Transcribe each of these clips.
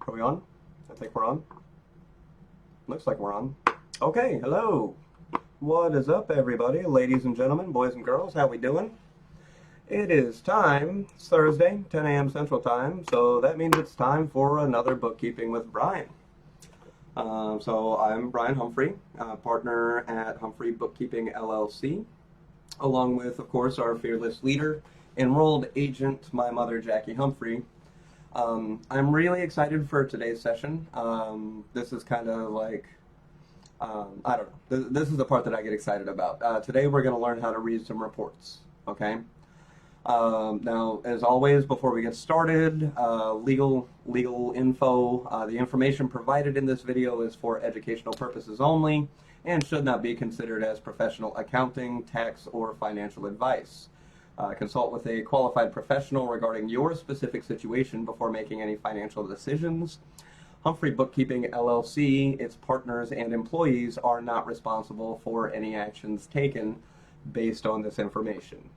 Are we on? I think we're on. Looks like we're on. Okay, hello. What is up, everybody? Ladies and gentlemen, boys and girls, how we doing? It is time. It's Thursday, 10 a.m. Central Time, so that means it's time for another Bookkeeping with Brian. So I'm Brian Humphrey, partner at Humphrey Bookkeeping LLC, along with, of course, our fearless leader, enrolled agent, my mother, Jackie Humphrey. I'm really excited for today's session. This is kind of like, I don't know, this is the part that I get excited about. Today we're going to learn how to read some reports, okay? Now, as always, before we get started, legal info. The information provided in this video is for educational purposes only and should not be considered as professional accounting, tax, or financial advice. Consult with a qualified professional regarding your specific situation before making any financial decisions. Humphrey Bookkeeping LLC, its partners and employees are not responsible for any actions taken based on this information.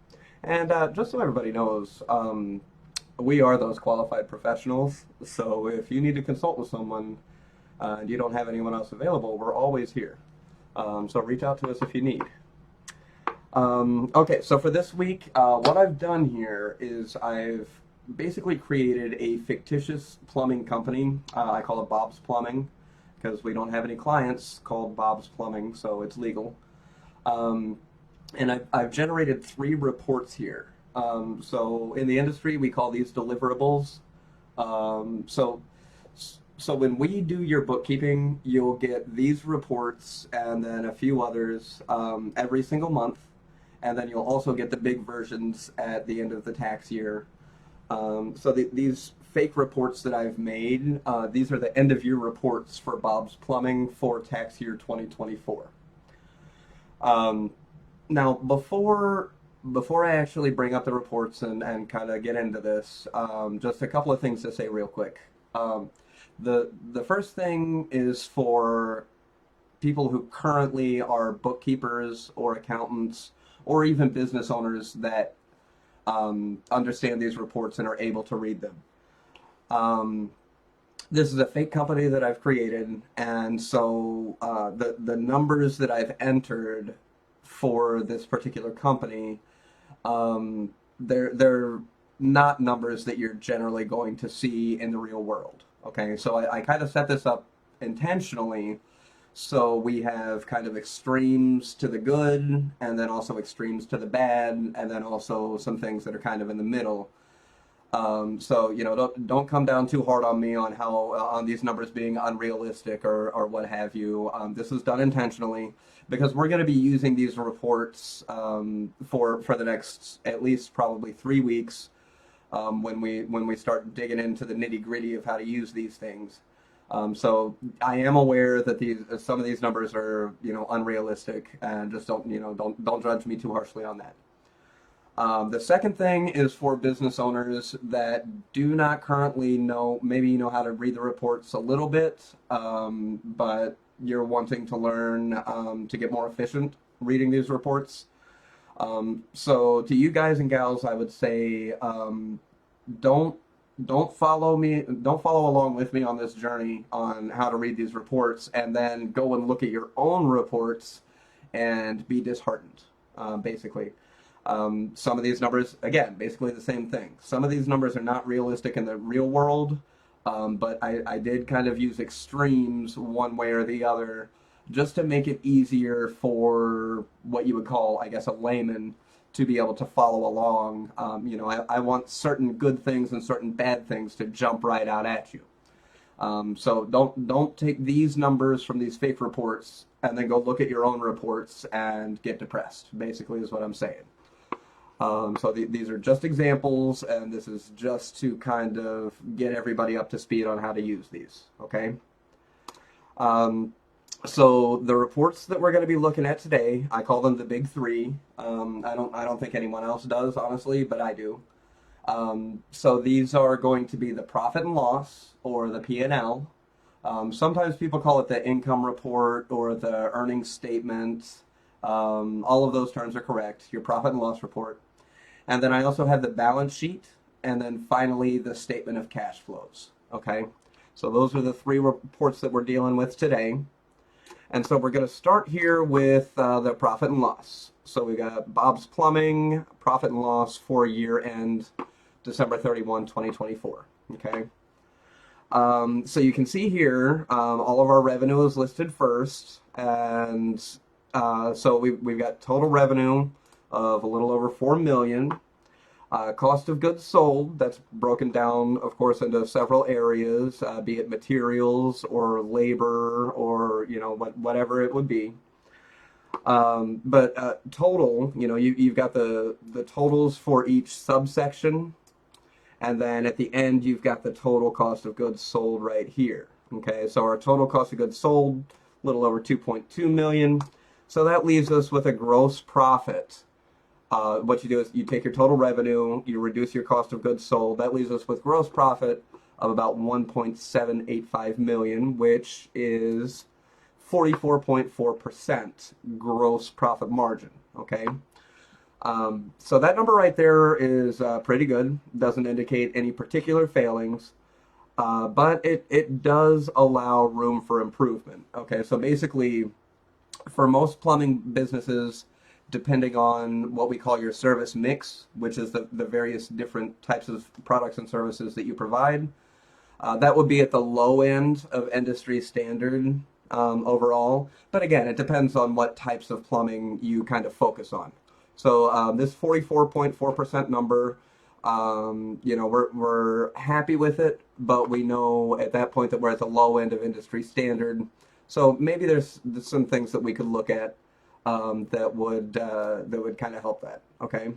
And just so everybody knows, we are those qualified professionals, so if you need to consult with someone and you don't have anyone else available, we're always here. So reach out to us if you need. Okay, so for this week, what I've done here is I've basically created a fictitious plumbing company. I call it Bob's Plumbing because we don't have any clients called Bob's Plumbing, so it's legal. And I've generated 3 reports here. So in the industry, we call these deliverables. So when we do your bookkeeping, you'll get these reports and then a few others every single month. And then you'll also get the big versions at the end of the tax year. These fake reports that I've made, these are the end of year reports for Bob's Plumbing for tax year 2024. Now, before I actually bring up the reports and kind of get into this, just a couple of things to say real quick. The first thing is for people who currently are bookkeepers or accountants or even business owners that understand these reports and are able to read them. This is a fake company that I've created, and so the numbers that I've entered for this particular company, they're not numbers that you're generally going to see in the real world. Okay, so I kind of set this up intentionally so we have kind of extremes to the good and then also extremes to the bad and then also some things that are kind of in the middle. So don't come down too hard on me on how on these numbers being unrealistic or what have you. This is done intentionally because we're going to be using these reports for the next at least probably 3 weeks when we start digging into the nitty-gritty of how to use these things. So I am aware that some of these numbers are unrealistic, and just don't judge me too harshly on that. The second thing is for business owners that do not currently maybe know how to read the reports a little bit, but you're wanting to learn to get more efficient reading these reports. So to you guys and gals, I would say don't follow along with me on this journey on how to read these reports and then go and look at your own reports and be disheartened, basically. Some of these numbers, again, basically the same thing. Some of these numbers are not realistic in the real world, but I did kind of use extremes one way or the other just to make it easier for what you would call, I guess, a layman to be able to follow along. I want certain good things and certain bad things to jump right out at you. So don't take these numbers from these fake reports and then go look at your own reports and get depressed, basically is what I'm saying. So these are just examples, and this is just to kind of get everybody up to speed on how to use these, okay? So the reports that we're going to be looking at today, I call them the big 3. I don't think anyone else does, honestly, but I do. So these are going to be the profit and loss, or the P&L. Sometimes people call it the income report or the earnings statement. All of those terms are correct. Your profit and loss report. And then I also have the balance sheet, and then finally the statement of cash flows. Okay, So those are the three reports that we're dealing with today. And so we're going to start here with the profit and loss. So we got Bob's Plumbing, profit and loss for year end December 31, 2024. Okay. So you can see here, all of our revenue is listed first. And so we've got total revenue of a little over 4 million. Cost of goods sold, that's broken down, of course, into several areas, be it materials or labor or, whatever it would be. But total, you've got the totals for each subsection. And then at the end, you've got the total cost of goods sold right here. Okay, so our total cost of goods sold, a little over 2.2 million. So that leaves us with a gross profit. What you do is you take your total revenue, you reduce your cost of goods sold. That leaves us with gross profit of about 1.785 million, which is 44.4% gross profit margin. Okay. So that number right there is pretty good. Doesn't indicate any particular failings, but it does allow room for improvement. Okay. So basically, for most plumbing businesses, depending on what we call your service mix, which is the various different types of products and services that you provide, that would be at the low end of industry standard overall. But again, it depends on what types of plumbing you kind of focus on. So this 44.4% number, we're happy with it, but we know at that point that we're at the low end of industry standard. So maybe there's some things that we could look at that would kind of help that. Okay.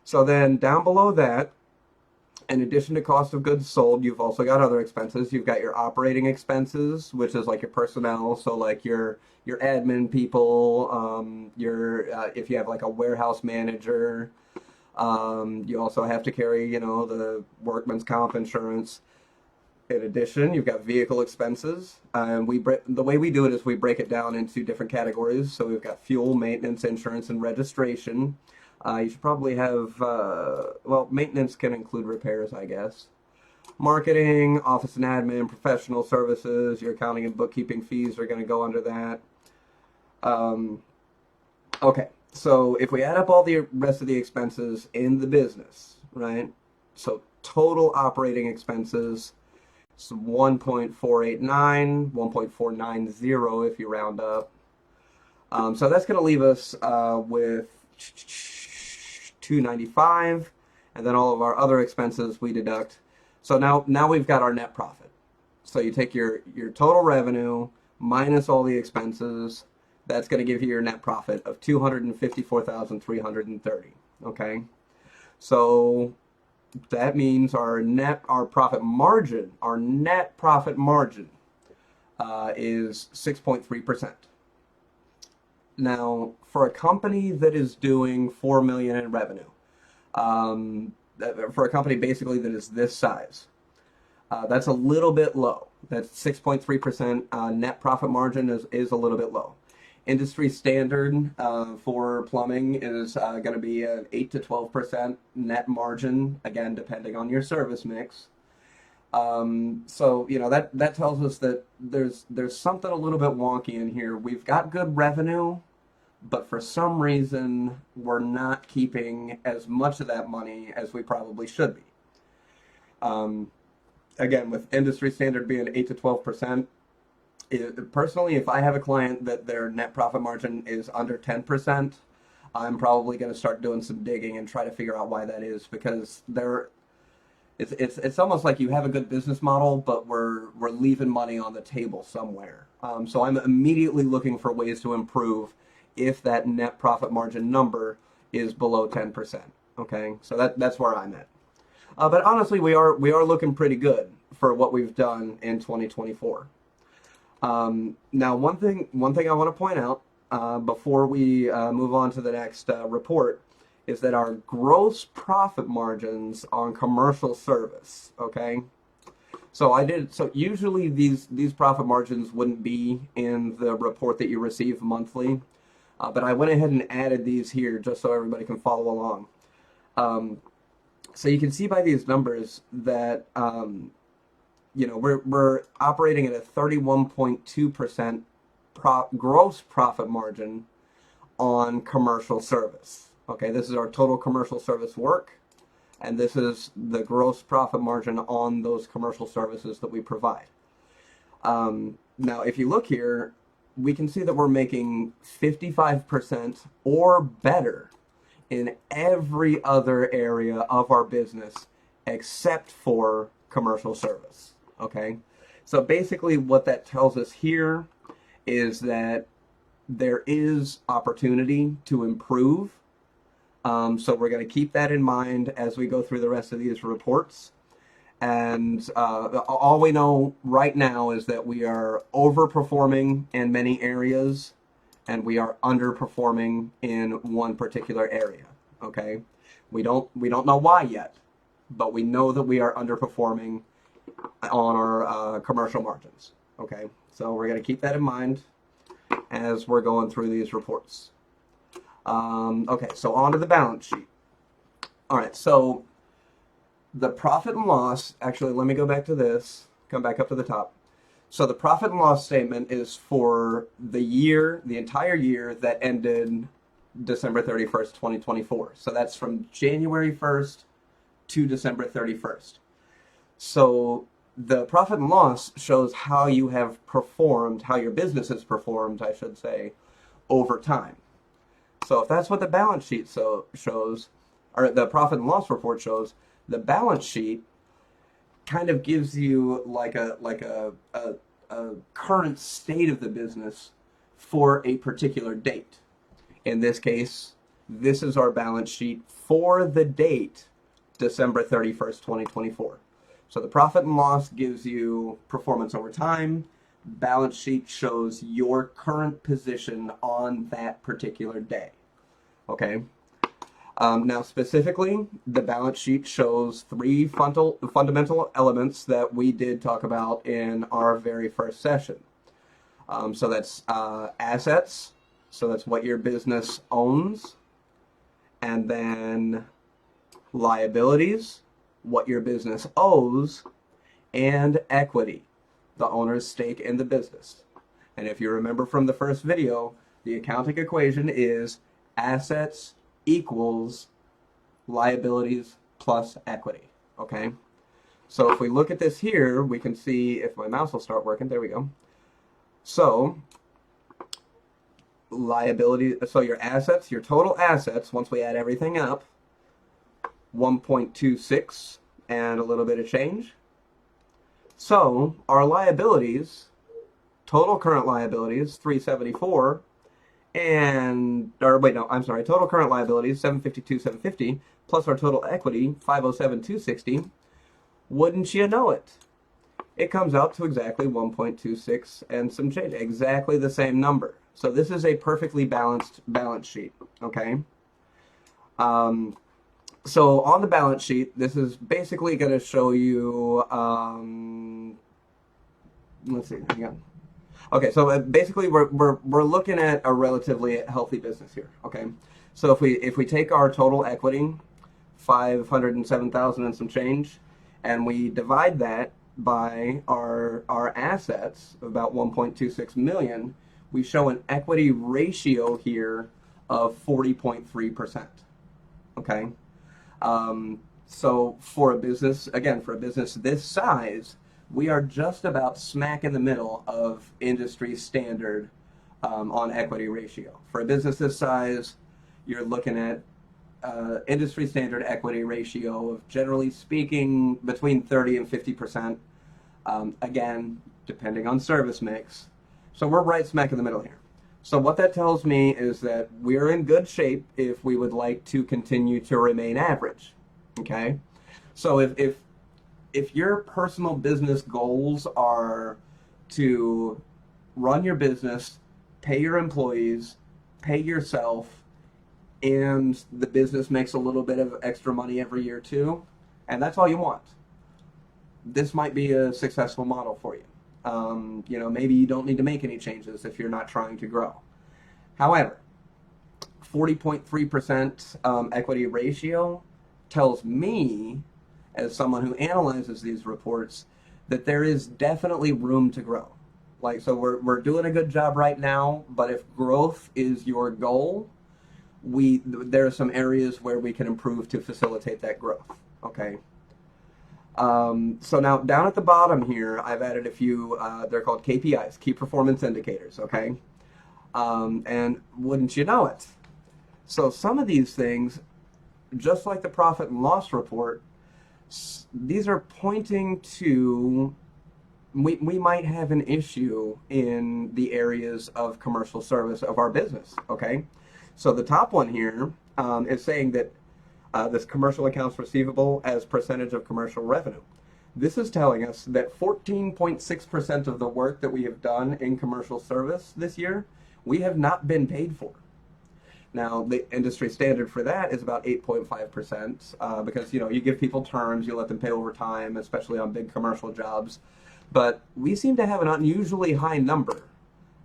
So then down below that, in addition to cost of goods sold, you've also got other expenses. You've got your operating expenses, which is like your personnel. So like your admin people, if you have like a warehouse manager, you also have to carry, the workman's comp insurance. In addition, you've got vehicle expenses. The way we do it is we break it down into different categories. So we've got fuel, maintenance, insurance, and registration. You should probably have, maintenance can include repairs, I guess. Marketing, office and admin, professional services, your accounting and bookkeeping fees are going to go under that. Okay, so if we add up all the rest of the expenses in the business, right? So total operating expenses, it's 1.489, 1.490 if you round up. So that's going to leave us with 295, and then all of our other expenses we deduct. So now we've got our net profit. So you take your total revenue minus all the expenses. That's going to give you your net profit of 254,330. Okay, so that means our net profit margin is 6.3%. Now, for a company that is doing 4 million in revenue, for a company basically that is this size, that's a little bit low. That's 6.3% net profit margin is a little bit low. Industry standard for plumbing is going to be an 8 to 12% net margin, again, depending on your service mix. So, that tells us that there's something a little bit wonky in here. We've got good revenue, but for some reason, we're not keeping as much of that money as we probably should be. Again, with industry standard being 8 to 12%, personally, if I have a client that their net profit margin is under 10%, I'm probably going to start doing some digging and try to figure out why that is, because it's almost like you have a good business model, but we're leaving money on the table somewhere. So I'm immediately looking for ways to improve if that net profit margin number is below 10%. Okay, so that's where I'm at. But honestly, we are looking pretty good for what we've done in 2024. Now, one thing I want to point out before we move on to the next report is that our gross profit margins on commercial service. Okay, so usually these profit margins wouldn't be in the report that you receive monthly, but I went ahead and added these here just so everybody can follow along. So you can see by these numbers that we're operating at a 31.2% gross profit margin on commercial service. Okay, this is our total commercial service work, and this is the gross profit margin on those commercial services that we provide. Now, if you look here, we can see that we're making 55% or better in every other area of our business except for commercial service. Okay, so basically what that tells us here is that there is opportunity to improve. So we're going to keep that in mind as we go through the rest of these reports. And all we know right now is that we are overperforming in many areas and we are underperforming in one particular area. Okay, we don't know why yet, but we know that we are underperforming on our commercial margins. Okay, so we're going to keep that in mind as we're going through these reports. Okay, so on to the balance sheet. All right, so the profit and loss, actually, let me go back to this, come back up to the top. So the profit and loss statement is for the year, the entire year that ended December 31st, 2024. So that's from January 1st to December 31st. So the profit and loss shows how you have performed, how your business has performed, I should say, over time. So if that's what the balance sheet shows, or the profit and loss report shows, the balance sheet kind of gives you like a current state of the business for a particular date. In this case, this is our balance sheet for the date December 31st, 2024. So the profit and loss gives you performance over time. Balance sheet shows your current position on that particular day. Okay. Now, specifically, the balance sheet shows three fundamental elements that we did talk about in our very first session. So that's assets, so that's what your business owns, and then liabilities, what your business owes, and equity, the owner's stake in the business. And if you remember from the first video, the accounting equation is assets equals liabilities plus equity. Okay, so if we look at this here, we can see, if my mouse will start working, there we go. So liability, so your assets, your total assets, once we add everything up, 1.26 and a little bit of change. So our liabilities, total current liabilities, 374, total current liabilities, 752,750, plus our total equity, 507,260. Wouldn't you know it? It comes out to exactly 1.26 and some change, exactly the same number. So this is a perfectly balanced balance sheet, okay? So on the balance sheet, this is basically going to show you, let's see, hang on. Okay, so basically we're looking at a relatively healthy business here. Okay, so if we take our total equity, 507,000 and some change, and we divide that by our assets of about 1.26 million, we show an equity ratio here of 40.3%. Okay, so for a business, again, for a business this size, we are just about smack in the middle of industry standard on equity ratio. For a business this size, you're looking at industry standard equity ratio of, generally speaking, between 30 and 50%. Again, depending on service mix. So we're right smack in the middle here. So what that tells me is that we're in good shape if we would like to continue to remain average. Okay? So if your personal business goals are to run your business, pay your employees, pay yourself, and the business makes a little bit of extra money every year too, and that's all you want, this might be a successful model for you. Maybe you don't need to make any changes if you're not trying to grow. However, 40.3% equity ratio tells me, as someone who analyzes these reports, that there is definitely room to grow. Like, so we're doing a good job right now, but if growth is your goal, there are some areas where we can improve to facilitate that growth. Okay. So now down at the bottom here, I've added a few, they're called KPIs, key performance indicators, okay? And wouldn't you know it? So some of these things, just like the profit and loss report, these are pointing to we might have an issue in the areas of commercial service of our business, okay? So the top one here is saying that this commercial accounts receivable as percentage of commercial revenue. This is telling us that 14.6% of the work that we have done in commercial service this year, we have not been paid for. Now, the industry standard for that is about 8.5%, because, you know, you give people terms, you let them pay over time, especially on big commercial jobs. But we seem to have an unusually high number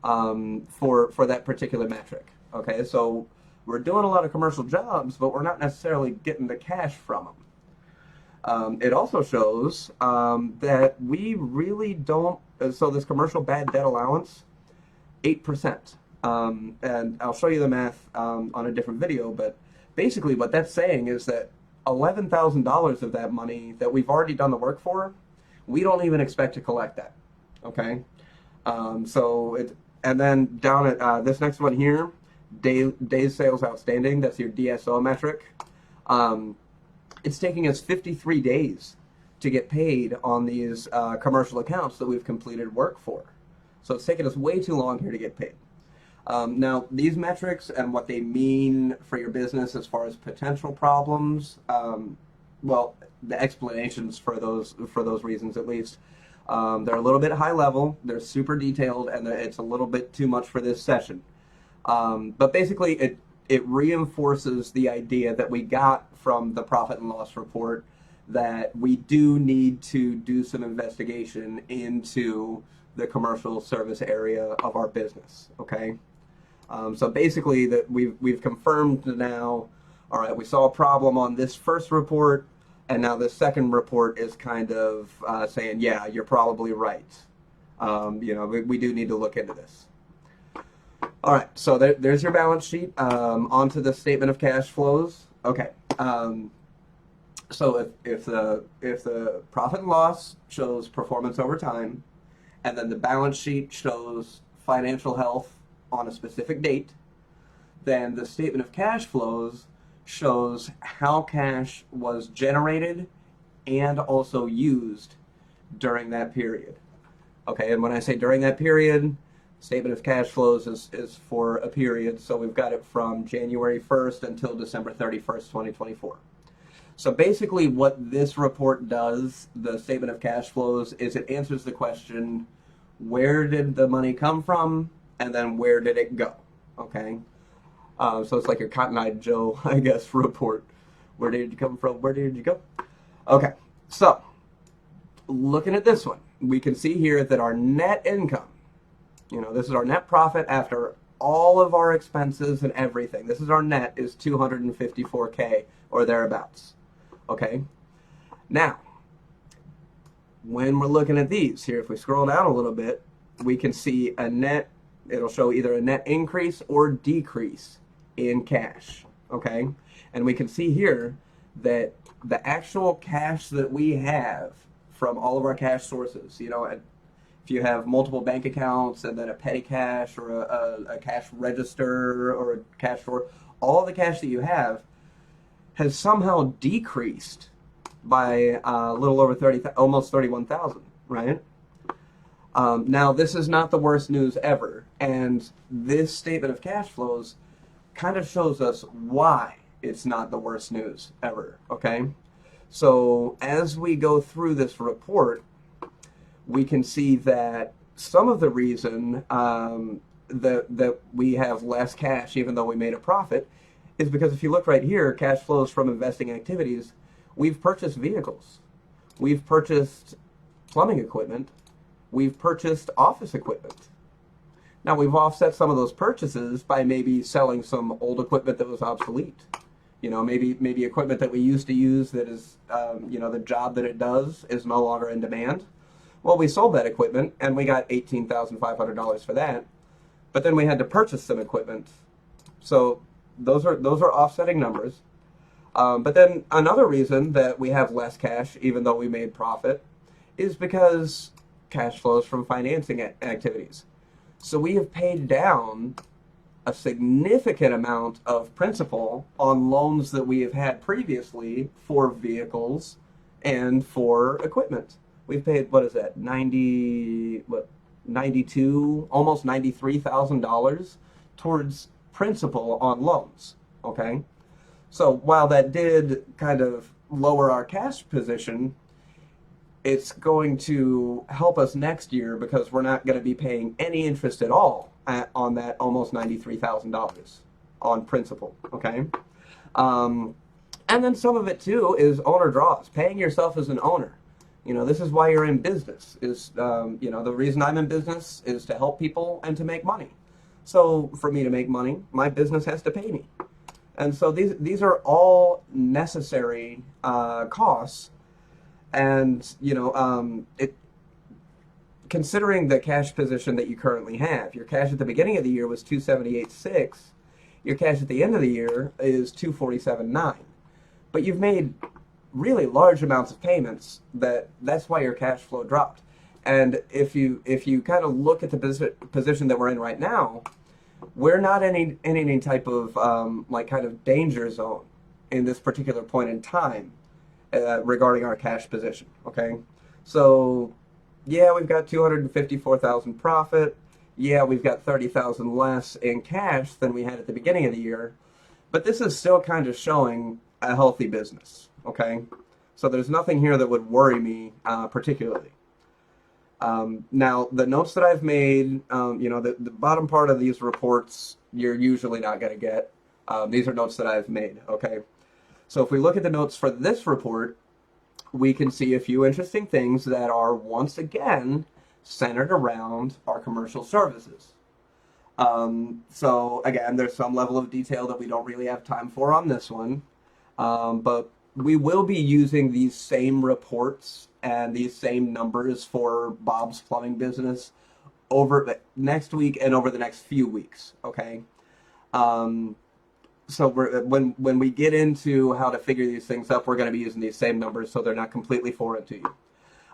for that particular metric. Okay, so we're doing a lot of commercial jobs, but we're not necessarily getting the cash from them. It also shows that we really don't, so this commercial bad debt allowance, 8%. And I'll show you the math on a different video, but basically what that's saying is that $11,000 of that money that we've already done the work for, we don't even expect to collect that, okay? And then down at this next one here, days sales outstanding, that's your DSO metric. It's taking us 53 days to get paid on these commercial accounts that we've completed work for. So it's taken us way too long here to get paid. Now, these metrics and what they mean for your business as far as potential problems, well, the explanations for those reasons at least, they're a little bit high level, they're super detailed, and it's a little bit too much for this session. But basically, it reinforces the idea that we got from the profit and loss report that we do need to do some investigation into the commercial service area of our business. Okay, so basically that we've confirmed now. All right, we saw a problem on this first report, and now this second report is kind of saying, yeah, you're probably right. You know, we do need to look into this. All right, so there's your balance sheet. Onto the statement of cash flows. Okay, so if the profit and loss shows performance over time, and then the balance sheet shows financial health on a specific date, then the statement of cash flows shows how cash was generated and also used during that period. Okay, and when I say during that period, statement of cash flows is for a period, so we've got it from January 1st until December 31st, 2024. So basically what this report does, the statement of cash flows, is it answers the question, where did the money come from, and then where did it go? Okay, so it's like your Cotton Eye Joe, I guess, report. Where did you come from? Where did you go? Okay, so looking at this one, we can see here that our net income, you know, this is our net profit after all of our expenses and everything. This is our net, is $254K or thereabouts. Okay, now when we're looking at these here, if we scroll down a little bit, we can see a net, it'll show either a net increase or decrease in cash. Okay, and we can see here that the actual cash that we have from all of our cash sources, you know, if you have multiple bank accounts and then a petty cash or a cash register or a cash drawer, all the cash that you have has somehow decreased by a little over 30, almost 31,000, right? Now, this is not the worst news ever, and this statement of cash flows kind of shows us why it's not the worst news ever, okay? So as we go through this report, we can see that some of the reason that we have less cash, even though we made a profit, is because if you look right here, cash flows from investing activities, we've purchased vehicles, we've purchased plumbing equipment, we've purchased office equipment. Now, we've offset some of those purchases by maybe selling some old equipment that was obsolete. You know, maybe equipment that we used to use that is, you know, the job that it does is no longer in demand. Well, we sold that equipment and we got $18,500 for that, but then we had to purchase some equipment. So those are offsetting numbers. But then another reason that we have less cash, even though we made profit, is because cash flows from financing activities. So we have paid down a significant amount of principal on loans that we have had previously for vehicles and for equipment. We've paid, what is that, 92, almost $93,000 towards principal on loans, okay? So while that did kind of lower our cash position, it's going to help us next year because we're not going to be paying any interest at all on that almost $93,000 on principal, okay? And then some of it too is owner draws, paying yourself as an owner. You know, this is why you're in business. You know, the reason I'm in business is to help people and to make money. So for me to make money, my business has to pay me. And so these are all necessary costs. And, you know, considering the cash position that you currently have, your cash at the beginning of the year was $278,600. Your cash at the end of the year is $247,900. But you've made really large amounts of payments. That's why your cash flow dropped. And if you kind of look at the position that we're in right now, we're not in any type of like kind of danger zone in this particular point in time regarding our cash position. Okay, so yeah, we've got $254,000 profit. Yeah, we've got $30,000 less in cash than we had at the beginning of the year, but this is still kind of showing a healthy business. Okay, so there's nothing here that would worry me particularly. Now, the notes that I've made, you know, the bottom part of these reports, you're usually not going to get. These are notes that I've made, okay? So if we look at the notes for this report, we can see a few interesting things that are, once again, centered around our commercial services. So, again, there's some level of detail that we don't really have time for on this one, but we will be using these same reports and these same numbers for Bob's Plumbing business over next week and over the next few weeks, okay? So when we get into how to figure these things up, we're going to be using these same numbers so they're not completely foreign to you.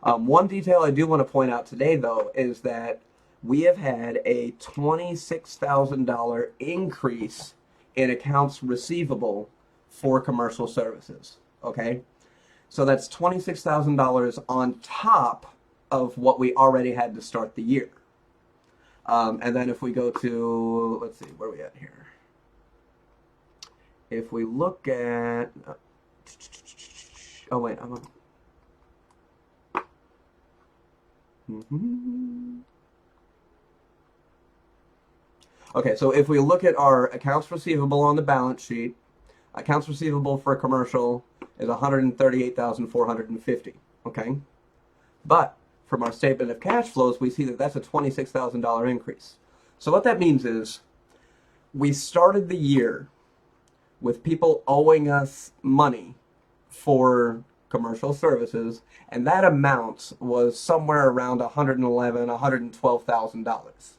One detail I do want to point out today, though, is that we have had a $26,000 increase in accounts receivable for commercial services, okay? So that's $26,000 on top of what we already had to start the year. And then if we go to, let's see, where are we at here? If we look at, oh wait, I'm on. Okay, so if we look at our accounts receivable on the balance sheet, accounts receivable for commercial is $138,450, okay? But from our statement of cash flows, we see that that's a $26,000 increase. So what that means is we started the year with people owing us money for commercial services, and that amount was somewhere around $111,000, $112,000.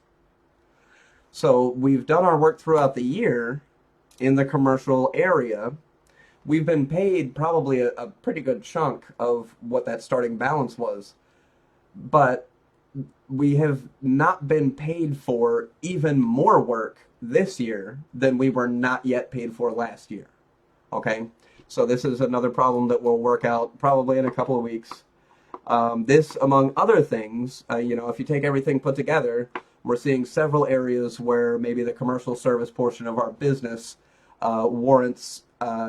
So we've done our work throughout the year in the commercial area. We've been paid probably a pretty good chunk of what that starting balance was, but we have not been paid for even more work this year than we were not yet paid for last year. Okay, so this is another problem that we'll work out probably in a couple of weeks. This, among other things, you know, if you take everything put together, we're seeing several areas where maybe the commercial service portion of our business warrants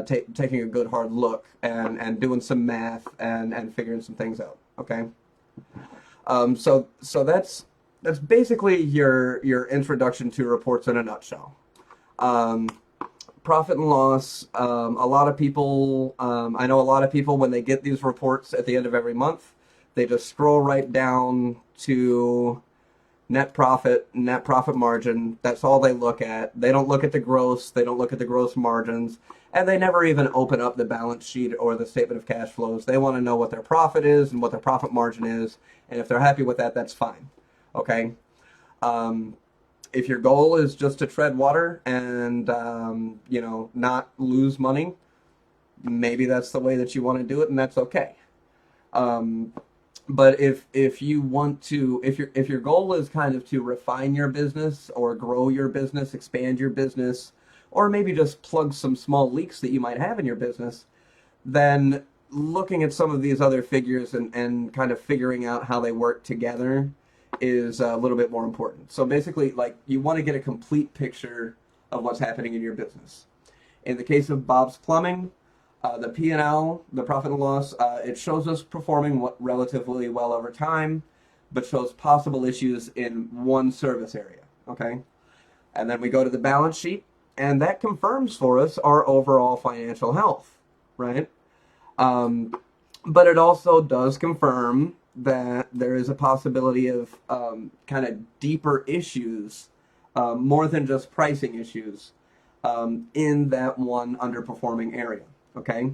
taking a good hard look and doing some math and figuring some things out. Okay, so that's basically your introduction to reports in a nutshell. Profit and loss. A lot of people, I know a lot of people, when they get these reports at the end of every month, they just scroll right down to net profit margin. That's all they look at. They don't look at the gross. They don't look at the gross margins. And they never even open up the balance sheet or the statement of cash flows. They want to know what their profit is and what their profit margin is. And if they're happy with that, that's fine. Okay? If your goal is just to tread water and, not lose money, maybe that's the way that you want to do it, and that's okay. But if you want to, if your goal is kind of to refine your business or grow your business, expand your business, or maybe just plug some small leaks that you might have in your business, then looking at some of these other figures and kind of figuring out how they work together is a little bit more important. So basically, like, you want to get a complete picture of what's happening in your business. In the case of Bob's Plumbing, the P&L, the profit and loss, it shows us performing relatively well over time, but shows possible issues in one service area, okay? And then we go to the balance sheet, and that confirms for us our overall financial health, right? But it also does confirm that there is a possibility of kind of deeper issues, more than just pricing issues, in that one underperforming area. Okay,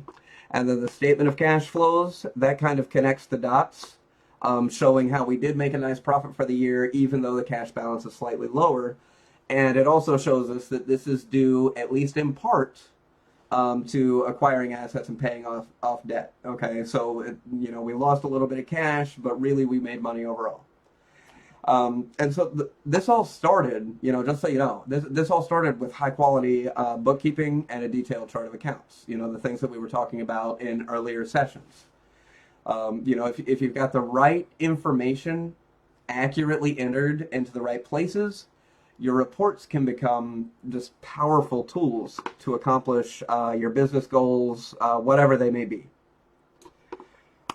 and then the statement of cash flows, that kind of connects the dots, showing how we did make a nice profit for the year, even though the cash balance is slightly lower. And it also shows us that this is due, at least in part, to acquiring assets and paying off debt. Okay, so we lost a little bit of cash, but really we made money overall. And so this all started, just so you know, this all started with high quality bookkeeping and a detailed chart of accounts. The things that we were talking about in earlier sessions. If you've got the right information accurately entered into the right places, your reports can become just powerful tools to accomplish your business goals, whatever they may be.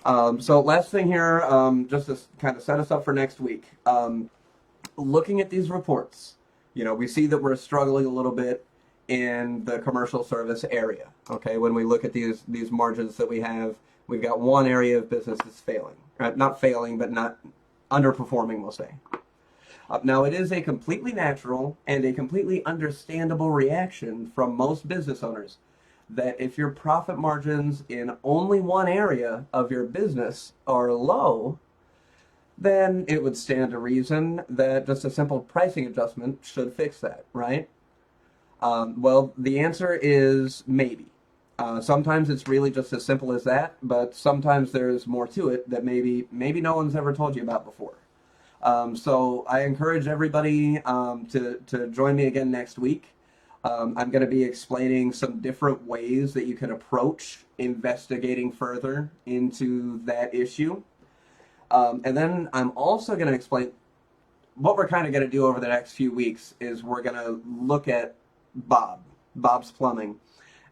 So last thing here, just to kind of set us up for next week. Looking at these reports, we see that we're struggling a little bit in the commercial service area. Okay, when we look at these margins that we have, we've got one area of business that's failing. Right? Not failing, but not underperforming, we'll say. Now, it is a completely natural and a completely understandable reaction from most business owners that if your profit margins in only one area of your business are low, then it would stand to reason that just a simple pricing adjustment should fix that, right? Well, the answer is maybe. Sometimes it's really just as simple as that, but sometimes there's more to it that maybe no one's ever told you about before. So I encourage everybody to join me again next week. I'm going to be explaining some different ways that you can approach investigating further into that issue. And then I'm also going to explain what we're kind of going to do over the next few weeks is we're going to look at Bob's Plumbing,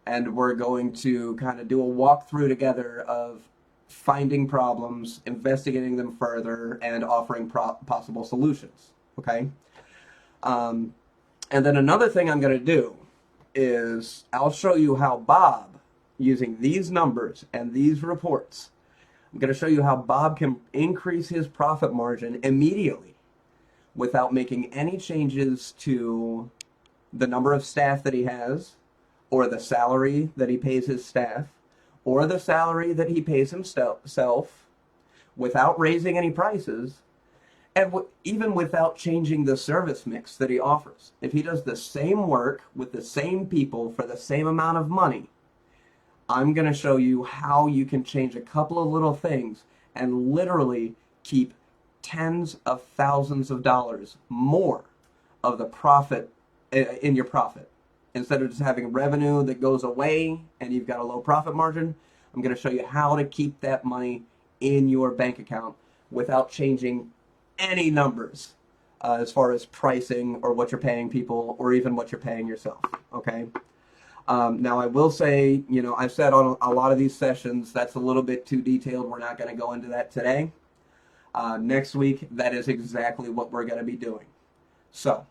and we're going to kind of do a walkthrough together of finding problems, investigating them further, and offering possible solutions. Okay? And then another thing I'm going to do is I'll show you how Bob, using these numbers and these reports, I'm going to show you how Bob can increase his profit margin immediately without making any changes to the number of staff that he has, or the salary that he pays his staff, or the salary that he pays himself, without raising any prices, and even without changing the service mix that he offers. If he does the same work with the same people for the same amount of money, I'm going to show you how you can change a couple of little things and literally keep tens of thousands of dollars more of the profit in your profit. Instead of just having revenue that goes away and you've got a low profit margin, I'm going to show you how to keep that money in your bank account without changing any numbers as far as pricing or what you're paying people or even what you're paying yourself. Okay. Now I will say, I've said on a lot of these sessions that's a little bit too detailed. We're not going to go into that today. Next week, that is exactly what we're going to be doing. So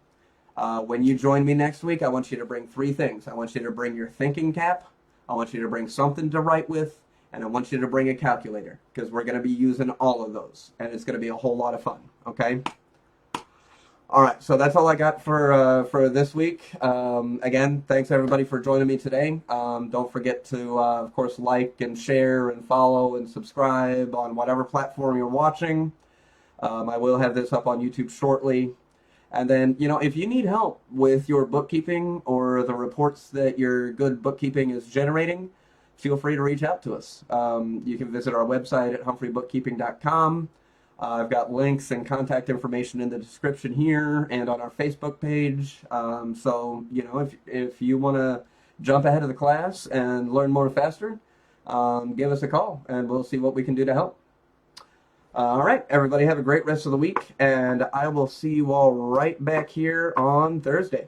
when you join me next week, I want you to bring 3 things. I want you to bring your thinking cap, I want you to bring something to write with, and I want you to bring a calculator, because we're going to be using all of those, and it's going to be a whole lot of fun, okay? All right, so that's all I got for this week. Again, thanks everybody for joining me today. Don't forget to, of course, like and share and follow and subscribe on whatever platform you're watching. I will have this up on YouTube shortly. And then, if you need help with your bookkeeping or the reports that your good bookkeeping is generating, feel free to reach out to us. You can visit our website at humphreybookkeeping.com. I've got links and contact information in the description here and on our Facebook page. So, if you want to jump ahead of the class and learn more faster, give us a call and we'll see what we can do to help. All right, everybody have a great rest of the week, and I will see you all right back here on Thursday.